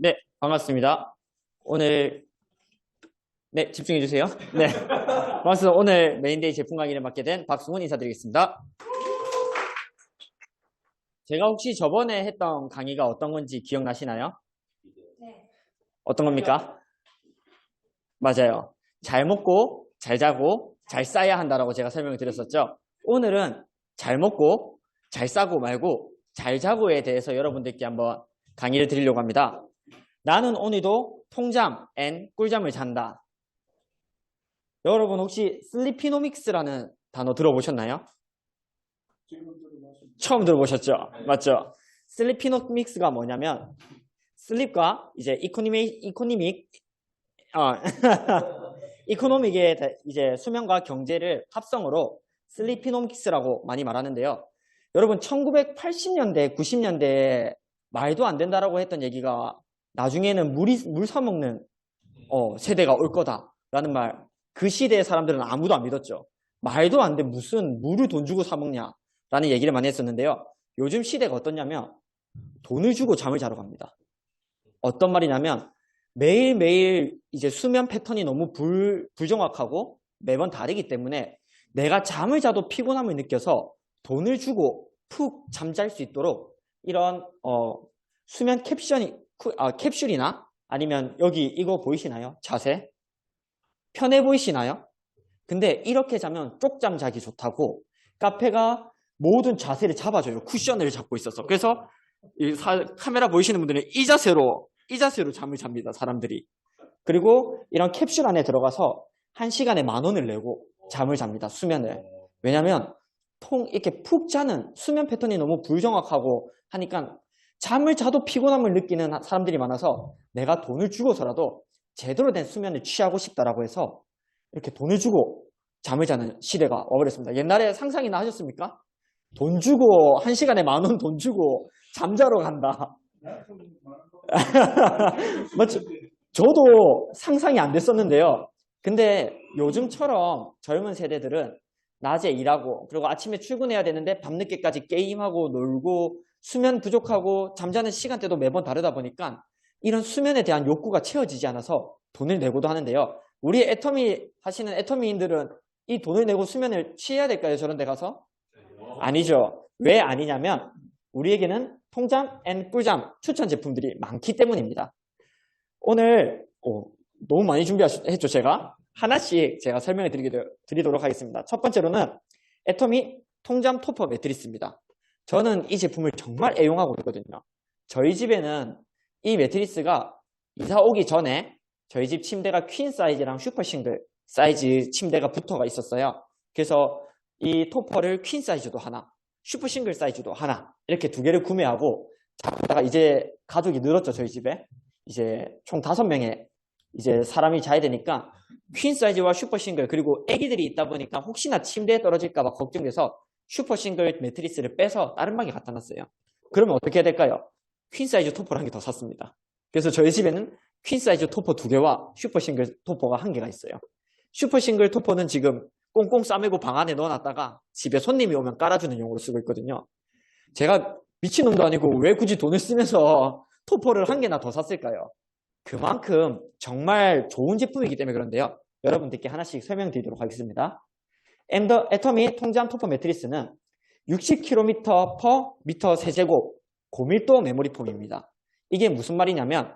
네, 반갑습니다. 오늘, 네, 집중해 주세요. 네, 반갑습니다. 오늘 메인데이 제품 강의를 맡게 된 박승훈 인사드리겠습니다. 제가 혹시 저번에 했던 강의가 어떤 건지 기억나시나요? 네. 어떤 겁니까? 맞아요. 잘 먹고, 잘 자고, 잘 싸야 한다라고 제가 설명을 드렸었죠. 오늘은 잘 먹고, 잘 싸고 말고, 잘 자고에 대해서 여러분들께 한번 강의를 드리려고 합니다. 나는 오늘도 통잠 앤 꿀잠을 잔다. 여러분 혹시 슬리피노믹스라는 단어 들어보셨나요? 처음 들어보셨죠? 맞죠? 슬리피노믹스가 뭐냐면 슬립과 이제 이코노믹의 이제 수면과 경제를 합성으로 슬리피노믹스라고 많이 말하는데요. 여러분 1980년대, 90년대에 말도 안 된다라고 했던 얘기가 나중에는 물 사먹는 세대가 올 거다라는 말, 그 시대의 사람들은 아무도 안 믿었죠. 말도 안 돼, 무슨 물을 돈 주고 사먹냐라는 얘기를 많이 했었는데요. 요즘 시대가 어떠냐면 돈을 주고 잠을 자러 갑니다. 어떤 말이냐면 매일매일 이제 수면 패턴이 너무 불정확하고 매번 다르기 때문에 내가 잠을 자도 피곤함을 느껴서 돈을 주고 푹 잠잘 수 있도록 이런 수면 캡슐이나 아니면 여기 이거 보이시나요? 자세? 편해 보이시나요? 근데 이렇게 자면 쪽잠 자기 좋다고 카페가 모든 자세를 잡아줘요. 쿠션을 잡고 있어서. 그래서 카메라 보이시는 분들은 이 자세로 잠을 잡니다. 사람들이. 그리고 이런 캡슐 안에 들어가서 1시간에 10,000원을 내고 잠을 잡니다. 수면을. 왜냐면 이렇게 푹 자는 수면 패턴이 너무 불정확하고 하니까 잠을 자도 피곤함을 느끼는 사람들이 많아서 내가 돈을 주고서라도 제대로 된 수면을 취하고 싶다라고 해서 이렇게 돈을 주고 잠을 자는 시대가 와버렸습니다. 옛날에 상상이나 하셨습니까? 돈 주고 1시간에 10,000원 돈 주고 잠자러 간다. 맞죠? 저도 상상이 안 됐었는데요. 근데 요즘처럼 젊은 세대들은 낮에 일하고 그리고 아침에 출근해야 되는데 밤늦게까지 게임하고 놀고 수면 부족하고 잠자는 시간대도 매번 다르다 보니까 이런 수면에 대한 욕구가 채워지지 않아서 돈을 내고도 하는데요. 우리 애터미 하시는 애터미인들은 이 돈을 내고 수면을 취해야 될까요? 저런 데 가서? 아니죠. 왜 아니냐면 우리에게는 통잠 앤 꿀잠 추천 제품들이 많기 때문입니다. 오늘 너무 많이 준비했죠. 제가 하나씩 제가 설명해 드리도록 하겠습니다. 첫 번째로는 애터미 통잠 토퍼 매트리스입니다. 저는 이 제품을 정말 애용하고 있거든요. 저희 집에는 이 매트리스가 이사 오기 전에 저희 집 침대가 퀸 사이즈랑 슈퍼 싱글 사이즈 침대가 붙어가 있었어요. 그래서 이 토퍼를 퀸 사이즈도 하나, 슈퍼 싱글 사이즈도 하나 이렇게 2개를 구매하고 자다가 이제 가족이 늘었죠. 저희 집에 이제 총 5명의 이제 사람이 자야 되니까 퀸 사이즈와 슈퍼 싱글 그리고 아기들이 있다 보니까 혹시나 침대에 떨어질까 봐 걱정돼서 슈퍼 싱글 매트리스를 빼서 다른 방에 갖다 놨어요. 그러면 어떻게 해야 될까요? 퀸 사이즈 토퍼를 1개 더 샀습니다. 그래서 저희 집에는 퀸 사이즈 토퍼 2개와 슈퍼 싱글 토퍼가 1개가 있어요. 슈퍼 싱글 토퍼는 지금 꽁꽁 싸매고 방 안에 넣어놨다가 집에 손님이 오면 깔아주는 용으로 쓰고 있거든요. 제가 미친놈도 아니고 왜 굳이 돈을 쓰면서 토퍼를 1개나 더 샀을까요? 그만큼 정말 좋은 제품이기 때문에 그런데요. 여러분들께 하나씩 설명드리도록 하겠습니다. 애터미 통잠 토퍼 매트리스는 60km per 미터 세제곱 고밀도 메모리 폼입니다. 이게 무슨 말이냐면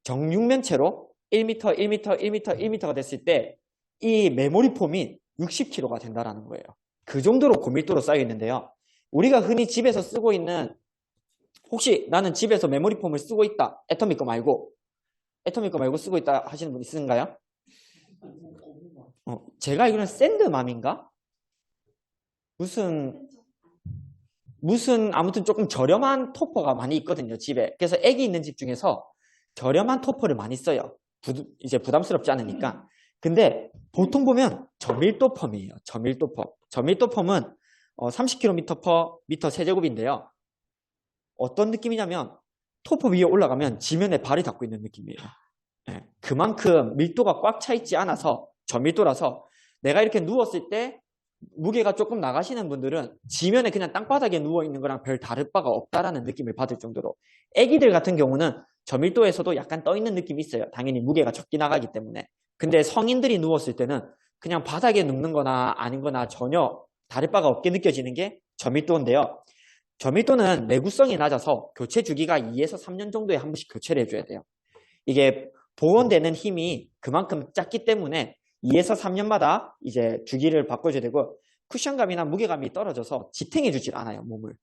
정육면체로 1m, 1m, 1m, 1m가 됐을 때 이 메모리 폼이 60kg가 된다는 거예요. 그 정도로 고밀도로 쌓여 있는데요. 우리가 흔히 집에서 쓰고 있는 혹시 나는 집에서 메모리 폼을 쓰고 있다. 애터미 거 말고 쓰고 있다 하시는 분 있으신가요? 제가 알기로는 샌드맘인가? 무슨 아무튼 조금 저렴한 토퍼가 많이 있거든요. 집에. 그래서 애기 있는 집 중에서 저렴한 토퍼를 많이 써요. 이제 부담스럽지 않으니까. 근데 보통 보면 저밀도 펌이에요. 저밀도 펌. 저밀도 펌은 30km per 미터 세제곱인데요. 어떤 느낌이냐면 토퍼 위에 올라가면 지면에 발이 닿고 있는 느낌이에요. 네, 그만큼 밀도가 꽉 차 있지 않아서 저밀도라서 내가 이렇게 누웠을 때 무게가 조금 나가시는 분들은 지면에 그냥 땅바닥에 누워있는 거랑 별 다를 바가 없다라는 느낌을 받을 정도로 애기들 같은 경우는 저밀도에서도 약간 떠있는 느낌이 있어요. 당연히 무게가 적게 나가기 때문에. 근데 성인들이 누웠을 때는 그냥 바닥에 눕는 거나 아닌 거나 전혀 다를 바가 없게 느껴지는 게 저밀도인데요. 저밀도는 내구성이 낮아서 교체 주기가 2에서 3년 정도에 한 번씩 교체를 해줘야 돼요. 이게 복원되는 힘이 그만큼 작기 때문에 2에서 3년마다 이제 주기를 바꿔줘야 되고 쿠션감이나 무게감이 떨어져서 지탱해주질 않아요, 몸을.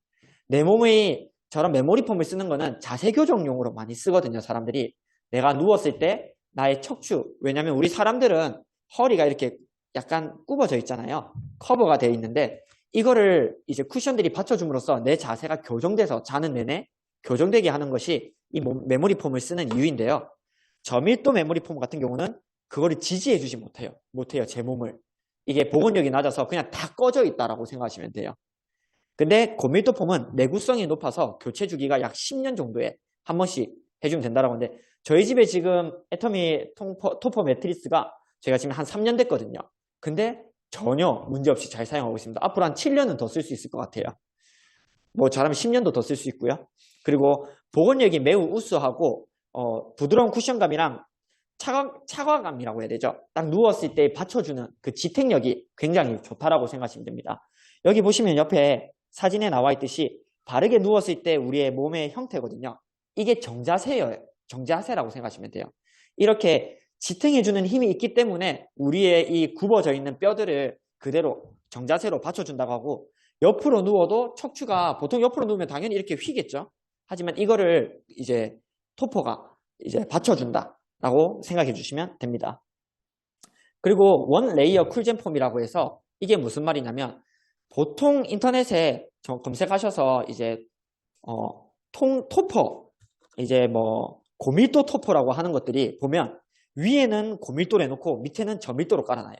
내 몸의 저런 메모리 폼을 쓰는 거는 자세 교정용으로 많이 쓰거든요, 사람들이. 내가 누웠을 때 나의 척추, 왜냐면 우리 사람들은 허리가 이렇게 약간 굽어져 있잖아요. 커버가 되어 있는데 이거를 이제 쿠션들이 받쳐줌으로써 내 자세가 교정돼서 자는 내내 교정되게 하는 것이 이 메모리 폼을 쓰는 이유인데요. 저밀도 메모리 폼 같은 경우는 그거를 지지해주지 못해요, 제 몸을. 이게 복원력이 낮아서 그냥 다 꺼져 있다라고 생각하시면 돼요. 근데 고밀도 폼은 내구성이 높아서 교체 주기가 약 10년 정도에 한 번씩 해주면 된다라고 하는데 저희 집에 지금 애터미 토퍼 매트리스가 제가 지금 한 3년 됐거든요. 근데 전혀 문제없이 잘 사용하고 있습니다. 앞으로 한 7년은 더 쓸 수 있을 것 같아요. 뭐 잘하면 10년도 더 쓸 수 있고요. 그리고 복원력이 매우 우수하고 부드러운 쿠션감이랑 차과감이라고 해야 되죠. 딱 누웠을 때 받쳐주는 그 지탱력이 굉장히 좋다라고 생각하시면 됩니다. 여기 보시면 옆에 사진에 나와 있듯이 바르게 누웠을 때 우리의 몸의 형태거든요. 이게 정자세예요. 정자세라고 생각하시면 돼요. 이렇게 지탱해주는 힘이 있기 때문에 우리의 이 굽어져 있는 뼈들을 그대로 정자세로 받쳐준다고 하고 옆으로 누워도 척추가 보통 옆으로 누우면 당연히 이렇게 휘겠죠. 하지만 이거를 이제 토퍼가 이제 받쳐준다라고 생각해 주시면 됩니다. 그리고 원 레이어 쿨젠 폼이라고 해서 이게 무슨 말이냐면 보통 인터넷에 검색하셔서 이제 토퍼 이제 뭐 고밀도 토퍼라고 하는 것들이 보면 위에는 고밀도로 해놓고 밑에는 저밀도로 깔아놔요.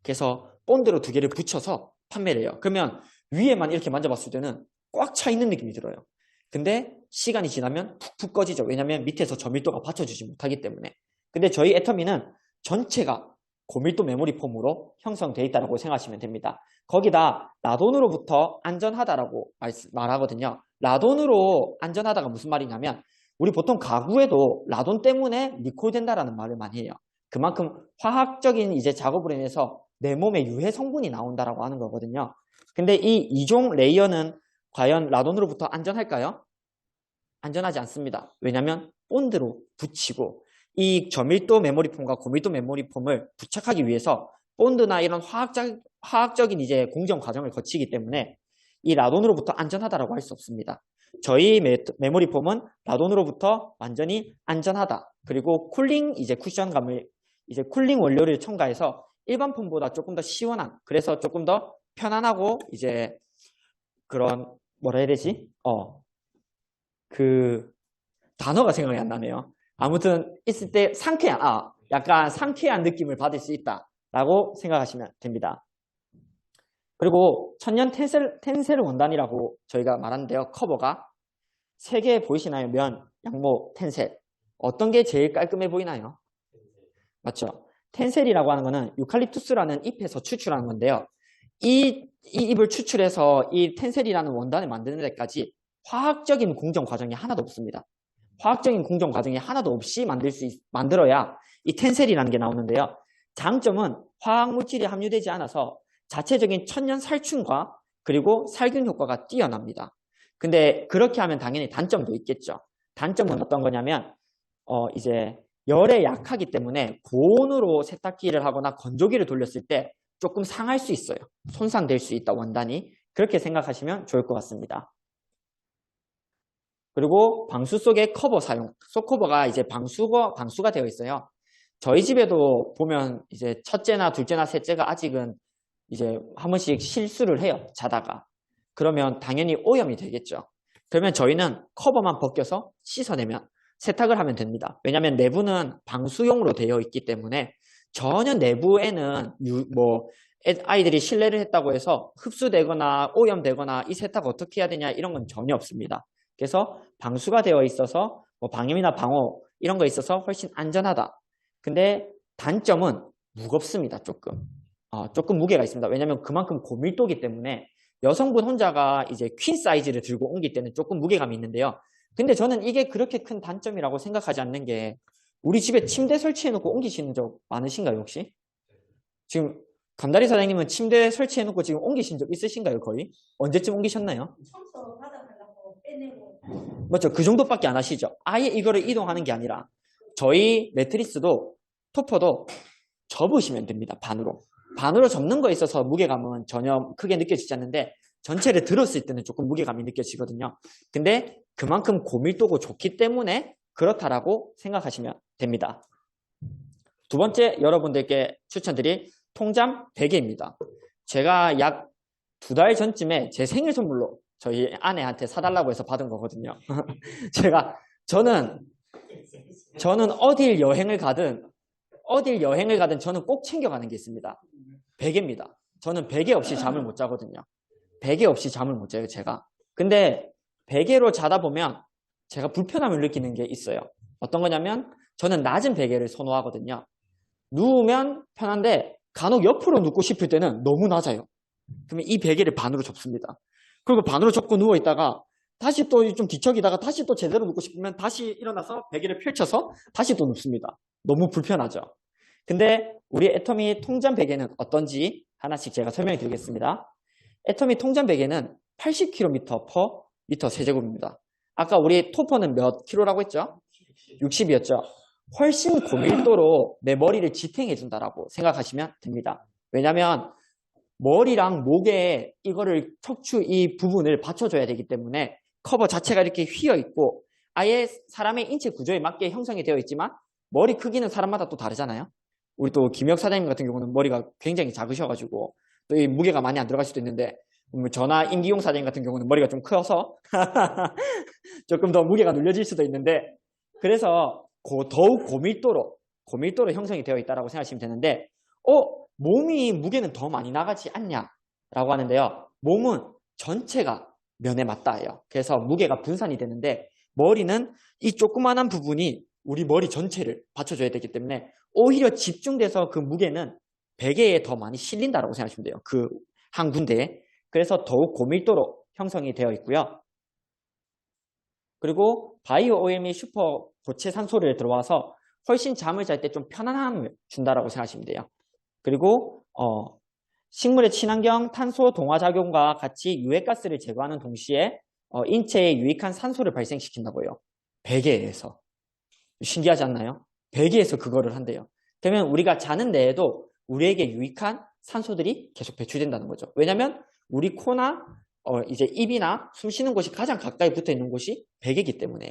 그래서 본드로 두 개를 붙여서 판매를 해요. 그러면 위에만 이렇게 만져봤을 때는 꽉 차 있는 느낌이 들어요. 근데 시간이 지나면 푹푹 꺼지죠. 왜냐하면 밑에서 저밀도가 받쳐주지 못하기 때문에. 근데 저희 애터미는 전체가 고밀도 메모리 폼으로 형성되어 있다고 생각하시면 됩니다. 거기다 라돈으로부터 안전하다라고 말하거든요. 라돈으로 안전하다가 무슨 말이냐면 우리 보통 가구에도 라돈 때문에 리콜된다라는 말을 많이 해요. 그만큼 화학적인 이제 작업으로 인해서 내 몸에 유해 성분이 나온다라고 하는 거거든요. 근데 이 이종 레이어는 과연 라돈으로부터 안전할까요? 안전하지 않습니다. 왜냐하면 본드로 붙이고 이 저밀도 메모리 폼과 고밀도 메모리 폼을 부착하기 위해서 본드나 이런 화학적인 이제 공정 과정을 거치기 때문에 이 라돈으로부터 안전하다라고 할 수 없습니다. 저희 메모리 폼은 라돈으로부터 완전히 안전하다. 그리고 쿨링 이제 쿠션감을 이제 쿨링 원료를 첨가해서 일반 폼보다 조금 더 시원한, 그래서 조금 더 편안하고 이제 그런 뭐라 해야 되지? 그 단어가 생각이 안 나네요. 아무튼 있을 때 약간 상쾌한 느낌을 받을 수 있다라고 생각하시면 됩니다. 그리고 천연 텐셀 원단이라고 저희가 말하는데요. 커버가 3개 보이시나요? 면, 양모, 텐셀. 어떤 게 제일 깔끔해 보이나요? 맞죠? 텐셀이라고 하는 거는 유칼립투스라는 잎에서 추출하는 건데요. 이 잎을 추출해서 이 텐셀이라는 원단을 만드는 데까지 화학적인 공정 과정이 하나도 없습니다. 화학적인 공정 과정이 하나도 없이 만들어야 이 텐셀이라는 게 나오는데요. 장점은 화학 물질이 함유되지 않아서 자체적인 천연 살충과 그리고 살균 효과가 뛰어납니다. 근데 그렇게 하면 당연히 단점도 있겠죠. 단점은 어떤 거냐면 이제 열에 약하기 때문에 고온으로 세탁기를 하거나 건조기를 돌렸을 때 조금 상할 수 있어요. 손상될 수 있다, 원단이. 그렇게 생각하시면 좋을 것 같습니다. 그리고 방수 속의 커버 사용. 속커버가 이제 방수가 되어 있어요. 저희 집에도 보면 이제 첫째나 둘째나 셋째가 아직은 이제 한 번씩 실수를 해요. 자다가. 그러면 당연히 오염이 되겠죠. 그러면 저희는 커버만 벗겨서 씻어내면 세탁을 하면 됩니다. 왜냐하면 내부는 방수용으로 되어 있기 때문에 전혀 내부에는 아이들이 실내를 했다고 해서 흡수되거나 오염되거나 이 세탁 어떻게 해야 되냐 이런 건 전혀 없습니다. 그래서 방수가 되어 있어서 뭐 방염이나 방호 이런 거 있어서 훨씬 안전하다. 근데 단점은 무겁습니다. 조금. 조금 무게가 있습니다. 왜냐면 그만큼 고밀도기 때문에 여성분 혼자가 이제 퀸 사이즈를 들고 옮길 때는 조금 무게감이 있는데요. 근데 저는 이게 그렇게 큰 단점이라고 생각하지 않는 게 우리 집에 침대 설치해놓고 옮기시는 적 많으신가요, 혹시? 지금 감다리 사장님은 침대 설치해놓고 지금 옮기신 적 있으신가요, 거의? 언제쯤 옮기셨나요? 청소 받아달라고 빼내고. 맞죠? 그 정도밖에 안 하시죠? 아예 이거를 이동하는 게 아니라 저희 매트리스도 토퍼도 접으시면 됩니다. 반으로. 반으로 접는 거에 있어서 무게감은 전혀 크게 느껴지지 않는데 전체를 들었을 때는 조금 무게감이 느껴지거든요. 근데 그만큼 고밀도고 좋기 때문에 그렇다라고 생각하시면 됩니다. 두 번째 여러분들께 추천드릴 통잠 베개입니다. 제가 약 2달 전쯤에 제 생일 선물로 저희 아내한테 사달라고 해서 받은 거거든요. 저는 어딜 여행을 가든 저는 꼭 챙겨가는 게 있습니다. 베개입니다. 저는 베개 없이 잠을 못 자거든요. 베개 없이 잠을 못 자요, 제가. 근데 베개로 자다 보면 제가 불편함을 느끼는 게 있어요. 어떤 거냐면 저는 낮은 베개를 선호하거든요. 누우면 편한데 간혹 옆으로 눕고 싶을 때는 너무 낮아요. 그러면 이 베개를 반으로 접습니다. 그리고 반으로 접고 누워있다가 다시 또 좀 뒤척이다가 다시 또 제대로 눕고 싶으면 다시 일어나서 베개를 펼쳐서 다시 또 눕습니다. 너무 불편하죠. 근데 우리 애터미 통잠 베개는 어떤지 하나씩 제가 설명해 드리겠습니다. 애터미 통잠 베개는 80km per 미터 세제곱입니다. 아까 우리 토퍼는 몇 킬로라고 했죠? 60이었죠. 훨씬 고밀도로 내 머리를 지탱해 준다라고 생각하시면 됩니다. 왜냐면 머리랑 목에 이거를 척추 이 부분을 받쳐줘야 되기 때문에 커버 자체가 이렇게 휘어 있고 아예 사람의 인체 구조에 맞게 형성이 되어 있지만 머리 크기는 사람마다 또 다르잖아요. 우리 또 김혁 사장님 같은 경우는 머리가 굉장히 작으셔가지고 또 이 무게가 많이 안 들어갈 수도 있는데 저나 임기용 사장님 같은 경우는 머리가 좀 커서 조금 더 무게가 눌려질 수도 있는데 그래서 더욱 고밀도로 형성이 되어 있다고 생각하시면 되는데 몸이 무게는 더 많이 나가지 않냐라고 하는데요. 몸은 전체가 면에 맞닿아요. 그래서 무게가 분산이 되는데 머리는 이 조그만한 부분이 우리 머리 전체를 받쳐줘야 되기 때문에 오히려 집중돼서 그 무게는 베개에 더 많이 실린다라고 생각하시면 돼요. 그 한 군데에. 그래서 더욱 고밀도로 형성이 되어 있고요. 그리고 바이오 오일 및 슈퍼 고체 산소를 들어와서 훨씬 잠을 잘 때 좀 편안함을 준다라고 생각하시면 돼요. 그리고 식물의 친환경 탄소 동화 작용과 같이 유해가스를 제거하는 동시에 인체에 유익한 산소를 발생시킨다고요. 베개에서. 신기하지 않나요? 베개에서 그거를 한대요. 그러면 우리가 자는 데에도 우리에게 유익한 산소들이 계속 배출된다는 거죠. 왜냐하면 우리 코나 이제 입이나 숨 쉬는 곳이 가장 가까이 붙어 있는 곳이 베개이기 때문에요.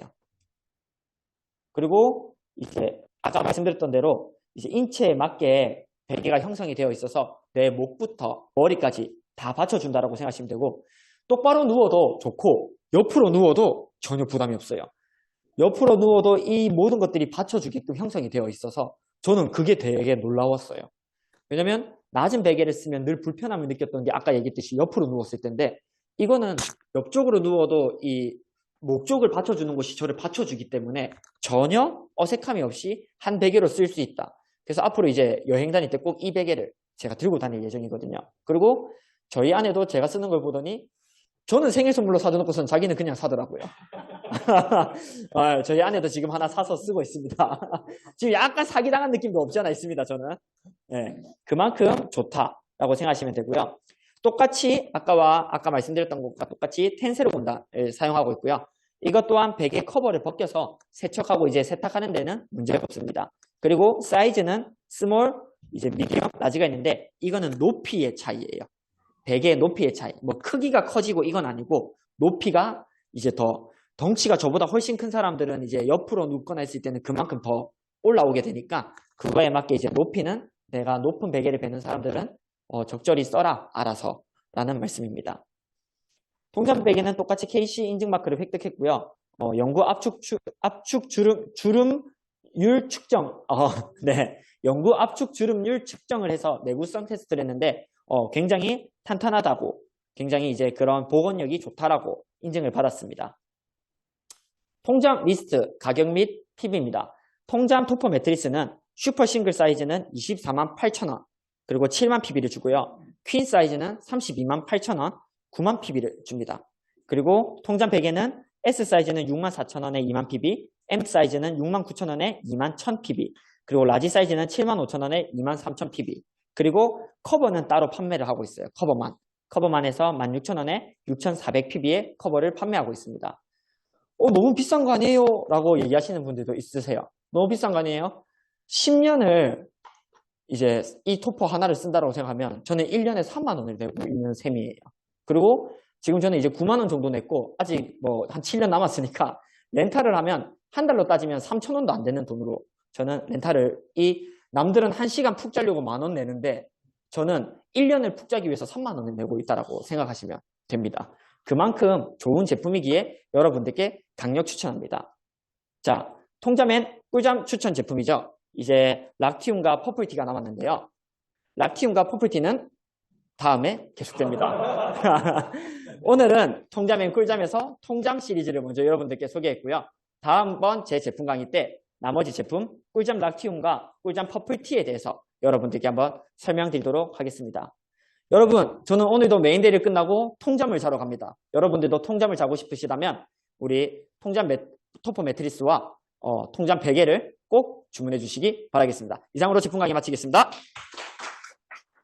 그리고 이제 아까 말씀드렸던 대로 이제 인체에 맞게 베개가 형성이 되어 있어서 내 목부터 머리까지 다 받쳐준다라고 생각하시면 되고 똑바로 누워도 좋고 옆으로 누워도 전혀 부담이 없어요. 옆으로 누워도 이 모든 것들이 받쳐주게끔 형성이 되어 있어서 저는 그게 되게 놀라웠어요. 왜냐면 낮은 베개를 쓰면 늘 불편함을 느꼈던 게 아까 얘기했듯이 옆으로 누웠을 텐데 이거는 옆쪽으로 누워도 이 목 쪽을 받쳐주는 곳이 저를 받쳐주기 때문에 전혀 어색함이 없이 한 베개로 쓸 수 있다. 그래서 앞으로 이제 여행 다닐 때 꼭 이 베개를 제가 들고 다닐 예정이거든요. 그리고 저희 아내도 제가 쓰는 걸 보더니 저는 생일 선물로 사줘놓고선 자기는 그냥 사더라고요. 저희 아내도 지금 하나 사서 쓰고 있습니다. 지금 약간 사기당한 느낌도 없지 않아 있습니다, 저는. 네, 그만큼 좋다라고 생각하시면 되고요. 똑같이 아까 말씀드렸던 것과 똑같이 텐세로 공단을 사용하고 있고요. 이것 또한 베개 커버를 벗겨서 세척하고 이제 세탁하는 데는 문제가 없습니다. 그리고 사이즈는 스몰, 이제 미디엄, 라지가 있는데 이거는 높이의 차이예요. 베개의 높이의 차이. 뭐 크기가 커지고 이건 아니고 높이가 이제 더 덩치가 저보다 훨씬 큰 사람들은 이제 옆으로 눕거나 했을 때는 그만큼 더 올라오게 되니까 그거에 맞게 이제 높이는 내가 높은 베개를 베는 사람들은 적절히 써라 알아서 라는 말씀입니다. 통잠 베개는 똑같이 KC 인증 마크를 획득했고요. 연구 압축 주름율 측정 네, 연구 압축 주름율 측정을 해서 내구성 테스트를 했는데 굉장히 탄탄하다고 굉장히 이제 그런 보건력이 좋다라고 인증을 받았습니다. 통잠 리스트 가격 및 팁입니다. 통잠 토퍼 매트리스는 슈퍼 싱글 사이즈는 248,000원, 그리고 7만 PB를 주고요. 퀸 사이즈는 32만 8천 원, 9만 PB를 줍니다. 그리고 통잠 베개는 S 사이즈는 6만 4천 원에 2만 PB, M 사이즈는 6만 9천 원에 2만 1천 PB, 그리고 라지 사이즈는 7만 5천 원에 2만 3천 PB. 그리고 커버는 따로 판매를 하고 있어요. 커버만에서 16,000원에 6,400 PB의 커버를 판매하고 있습니다. 너무 비싼 거 아니에요? 라고 얘기하시는 분들도 있으세요. 너무 비싼 거 아니에요? 10년을 이제 이 토퍼 하나를 쓴다고 생각하면 저는 1년에 3만 원을 내고 있는 셈이에요. 그리고 지금 저는 이제 9만 원 정도 냈고 아직 뭐 한 7년 남았으니까 렌탈을 하면 한 달로 따지면 3,000원도 안 되는 돈으로 저는 렌탈을 남들은 1시간 푹 자려고 10,000원 내는데 저는 1년을 푹 자기 위해서 3만 원을 내고 있다고 생각하시면 됩니다. 그만큼 좋은 제품이기에 여러분들께 강력 추천합니다. 자, 통잠엔 꿀잠 추천 제품이죠. 이제 락티움과 퍼플티가 남았는데요. 락티움과 퍼플티는 다음에 계속됩니다. 오늘은 통잠엔 꿀잠에서 통잠 시리즈를 먼저 여러분들께 소개했고요. 다음번 제 제품 강의 때 나머지 제품 꿀잠 락티움과 꿀잠 퍼플티에 대해서 여러분들께 한번 설명드리도록 하겠습니다. 여러분, 저는 오늘도 메인데이를 끝나고 통잠을 자러 갑니다. 여러분들도 통잠을 자고 싶으시다면 우리 통잠 토퍼 매트리스와 통잠 베개를 꼭 주문해 주시기 바라겠습니다. 이상으로 제품 강의 마치겠습니다.